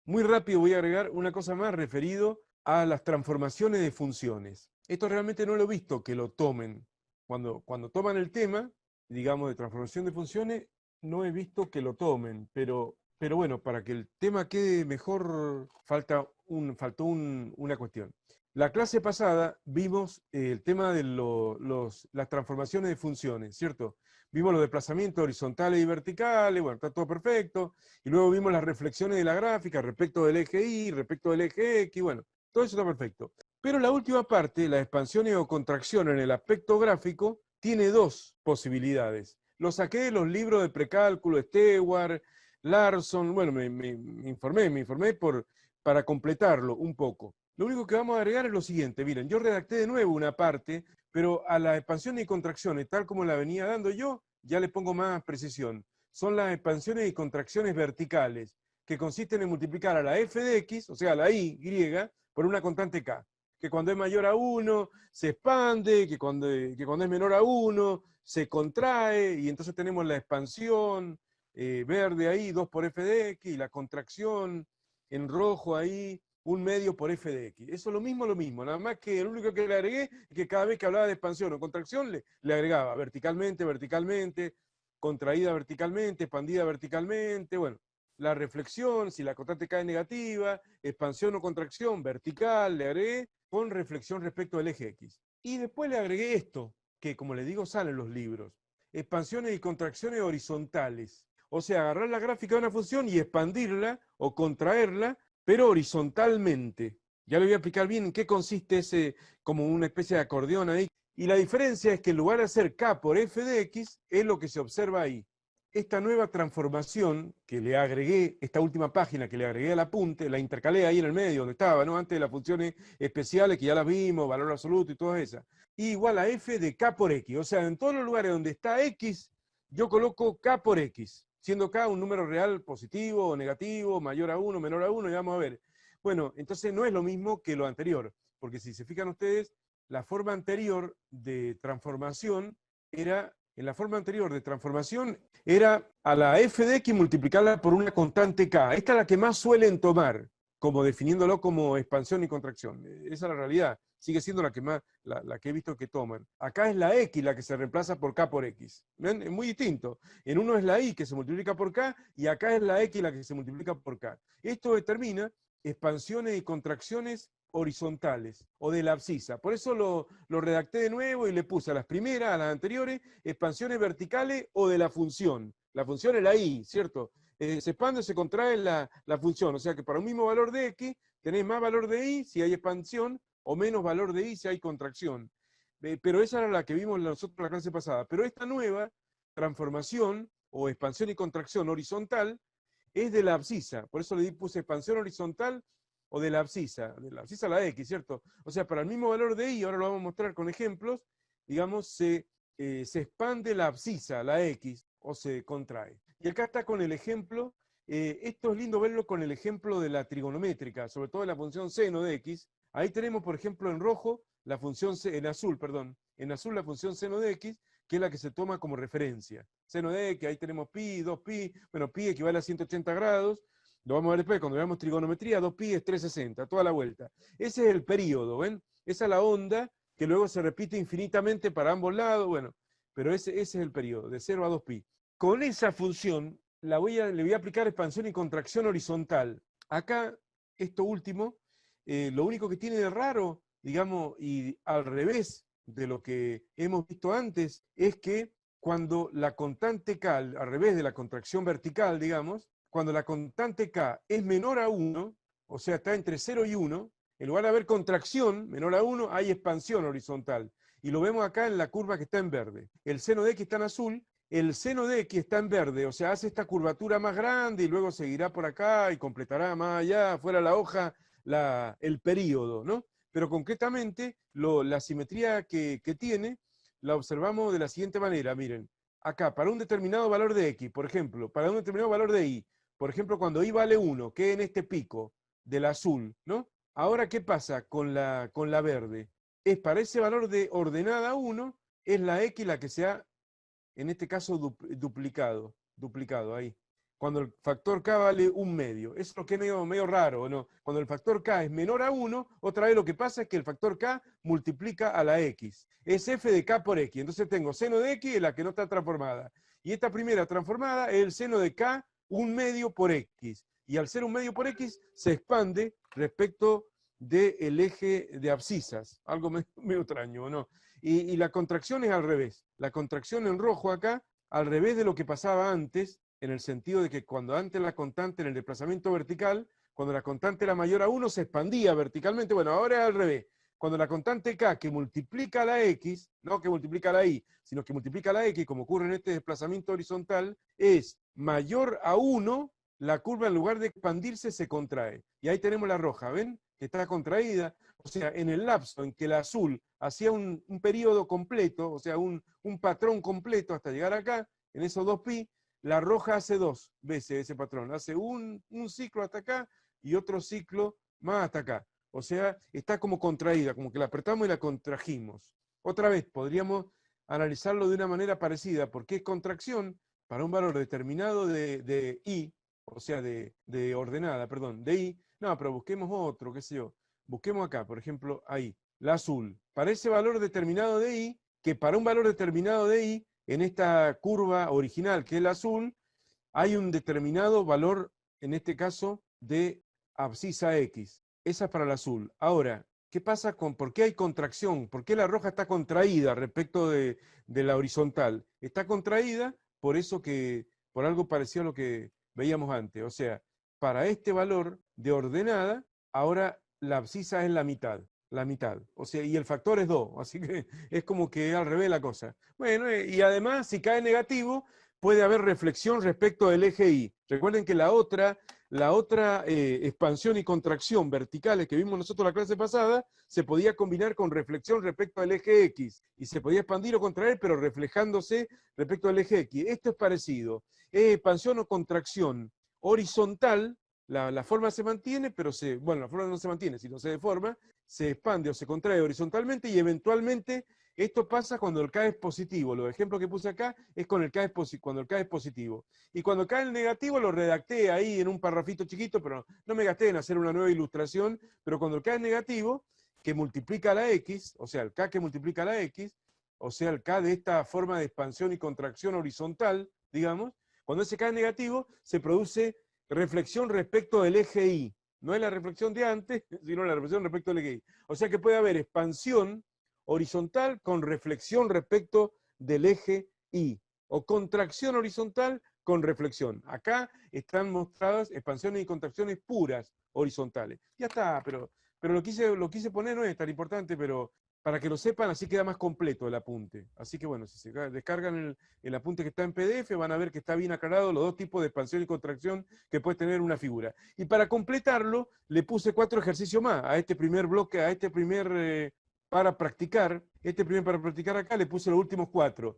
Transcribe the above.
Muy rápido voy a agregar una cosa más referido a las transformaciones de funciones. Esto realmente no lo he visto que lo tomen. Cuando toman el tema, digamos, de transformación de funciones, no he visto que lo tomen, pero bueno, para que el tema quede mejor, faltó una cuestión. La clase pasada vimos el tema de las transformaciones de funciones, ¿cierto? Vimos los desplazamientos horizontales y verticales, bueno, está todo perfecto. Y luego vimos las reflexiones de la gráfica respecto del eje Y, respecto del eje X, bueno, todo eso está perfecto. Pero la última parte, las expansiones o contracciones en el aspecto gráfico, tiene dos posibilidades. Lo saqué de los libros de precálculo, Stewart, Larson, bueno, me informé para completarlo un poco. Lo único que vamos a agregar es lo siguiente, miren, yo redacté de nuevo una parte, pero a las expansiones y contracciones, tal como la venía dando yo, ya le pongo más precisión. Son las expansiones y contracciones verticales, que consisten en multiplicar a la f de x, o sea, a la y, por una constante k, que cuando es mayor a 1 se expande, que cuando es menor a 1 se contrae, y entonces tenemos la expansión verde ahí, 2 por f de x, y la contracción en rojo ahí, 1/2 por f de x. Eso es lo mismo, nada más que lo único que le agregué es que cada vez que hablaba de expansión o contracción le agregaba verticalmente, contraída verticalmente, expandida verticalmente, bueno, la reflexión, si la constante k es negativa, expansión o contracción vertical, le agregué con reflexión respecto del eje X. Y después le agregué esto, que como le digo sale en los libros, expansiones y contracciones horizontales. O sea, agarrar la gráfica de una función y expandirla o contraerla, pero horizontalmente. Ya le voy a explicar bien en qué consiste ese, como una especie de acordeón ahí. Y la diferencia es que en lugar de hacer k por f de x, es lo que se observa ahí. Esta nueva transformación que le agregué, esta última página que le agregué al apunte, la intercalé ahí en el medio donde estaba, ¿no? Antes de las funciones especiales que ya las vimos, valor absoluto y todas esas. Y igual a f de k por x. O sea, en todos los lugares donde está x, yo coloco k por x, siendo k un número real positivo o negativo, mayor a 1, menor a 1, y vamos a ver. Bueno, entonces no es lo mismo que lo anterior, porque si se fijan ustedes, la forma anterior de transformación era, en la forma anterior de transformación, era a la f de x multiplicarla por una constante k. Esta es la que más suelen tomar, como definiéndolo como expansión y contracción. Esa es la realidad. Sigue siendo la que más, la que he visto que toman. Acá es la x la que se reemplaza por k por x. ¿Ven? Es muy distinto. En uno es la y que se multiplica por k y acá es la x la que se multiplica por k. Esto determina expansiones y contracciones horizontales o de la abscisa. Por eso lo redacté de nuevo y le puse a las primeras, a las anteriores, expansiones verticales o de la función. La función es la y, ¿cierto? Se expande o se contrae la función. O sea que para un mismo valor de x tenés más valor de y si hay expansión o menos valor de y si hay contracción. Pero esa era la que vimos nosotros en la clase pasada. Pero esta nueva transformación o expansión y contracción horizontal es de la abscisa. Por eso le puse expansión horizontal o de la abscisa a la x, ¿cierto? O sea, para el mismo valor de y, ahora lo vamos a mostrar con ejemplos, digamos, se expande la abscisa, la x, o se contrae. Y acá está con el ejemplo, esto es lindo verlo con el ejemplo de la trigonométrica, sobre todo de la función seno de x. Ahí tenemos, por ejemplo, en rojo, la función, en azul, perdón, en azul la función seno de x, que es la que se toma como referencia. Seno de x, ahí tenemos pi, 2pi, bueno, pi equivale a 180 grados, lo vamos a ver después, cuando veamos trigonometría, 2pi es 360, toda la vuelta. Ese es el período, ¿ven? Esa es la onda que luego se repite infinitamente para ambos lados, bueno, pero ese es el periodo, de 0 a 2pi. Con esa función le voy a aplicar expansión y contracción horizontal. Acá, esto último, lo único que tiene de raro, digamos, y al revés de lo que hemos visto antes, es que cuando la constante k, al revés de la contracción vertical, digamos, cuando la constante k es menor a 1, o sea, está entre 0 y 1, en lugar de haber contracción menor a 1, hay expansión horizontal. Y lo vemos acá en la curva que está en verde. El seno de x está en azul, el seno de x está en verde, o sea, hace esta curvatura más grande y luego seguirá por acá y completará más allá, fuera de la hoja, el período, ¿no? Pero concretamente, la simetría que tiene, la observamos de la siguiente manera, miren. Acá, para un determinado valor de x, por ejemplo, para un determinado valor de y, por ejemplo, cuando y vale 1, que es en este pico del azul, ¿no? Ahora, ¿qué pasa con la verde? Es para ese valor de ordenada 1, es la x la que se ha, en este caso, duplicado ahí. cuando el factor K vale 1/2. Eso es lo que es medio raro, ¿no? Cuando el factor K es menor a 1, otra vez lo que pasa es que el factor K multiplica a la X. Es f de K por X. Entonces tengo seno de X, es la que no está transformada. Y esta primera transformada es el seno de K 1/2 por X. Y al ser 1/2 por X, se expande respecto del eje de abscisas. Algo medio extraño, ¿no? Y la contracción es al revés. La contracción en rojo acá, al revés de lo que pasaba antes, en el sentido de que cuando antes la constante en el desplazamiento vertical, cuando la constante era mayor a 1, se expandía verticalmente. Bueno, ahora es al revés. Cuando la constante K, que multiplica la X, no que multiplica la Y, sino que multiplica la X, como ocurre en este desplazamiento horizontal, es mayor a 1, la curva en lugar de expandirse se contrae. Y ahí tenemos la roja, ¿ven? Que está contraída. O sea, en el lapso en que el azul hacía un periodo completo, o sea, un patrón completo hasta llegar acá, en esos 2π, la roja hace 2 veces ese patrón. Hace un ciclo hasta acá y otro ciclo más hasta acá. O sea, está como contraída, como que la apretamos y la contrajimos. Otra vez, podríamos analizarlo de una manera parecida, porque es contracción para un valor determinado de I, o sea, de ordenada, perdón, de I. No, pero busquemos otro, qué sé yo. Busquemos acá, por ejemplo, ahí, la azul. Para ese valor determinado de I, que para un valor determinado de I, en esta curva original, que es la azul, hay un determinado valor, en este caso, de abscisa X. Esa es para el azul. Ahora, ¿qué pasa con por qué hay contracción? ¿Por qué la roja está contraída respecto de la horizontal? Está contraída por eso que, por algo parecido a lo que veíamos antes. O sea, para este valor de ordenada, ahora la abscisa es la mitad. La mitad. O sea, y el factor es 2. Así que es como que al revés la cosa. Bueno, y además, si cae negativo, puede haber reflexión respecto del eje Y. Recuerden que la otra expansión y contracción verticales que vimos nosotros en la clase pasada se podía combinar con reflexión respecto al eje X y se podía expandir o contraer, pero reflejándose respecto al eje X. Esto es parecido. Es expansión o contracción horizontal. La forma se mantiene, pero la forma no se mantiene, sino se deforma, se expande o se contrae horizontalmente y eventualmente esto pasa cuando el K es positivo. Los ejemplos que puse acá es cuando el K es positivo. Y cuando K es negativo lo redacté ahí en un parrafito chiquito, pero no me gasté en hacer una nueva ilustración. Pero cuando el K es negativo, que multiplica la X, o sea, el K que multiplica la X, o sea, el K de esta forma de expansión y contracción horizontal, digamos, cuando ese K es negativo, se produce reflexión respecto del eje Y. No es la reflexión de antes, sino la reflexión respecto del eje Y. O sea que puede haber expansión horizontal con reflexión respecto del eje Y, o contracción horizontal con reflexión. Acá están mostradas expansiones y contracciones puras horizontales. Ya está, pero lo quise poner, no es tan importante, pero para que lo sepan, así queda más completo el apunte. Así que bueno, si se descargan el apunte que está en PDF, van a ver que está bien aclarado los dos tipos de expansión y contracción que puede tener una figura. Y para completarlo, le puse 4 ejercicios más a este primer bloque, a este primer para practicar. Para practicar acá le puse los últimos 4.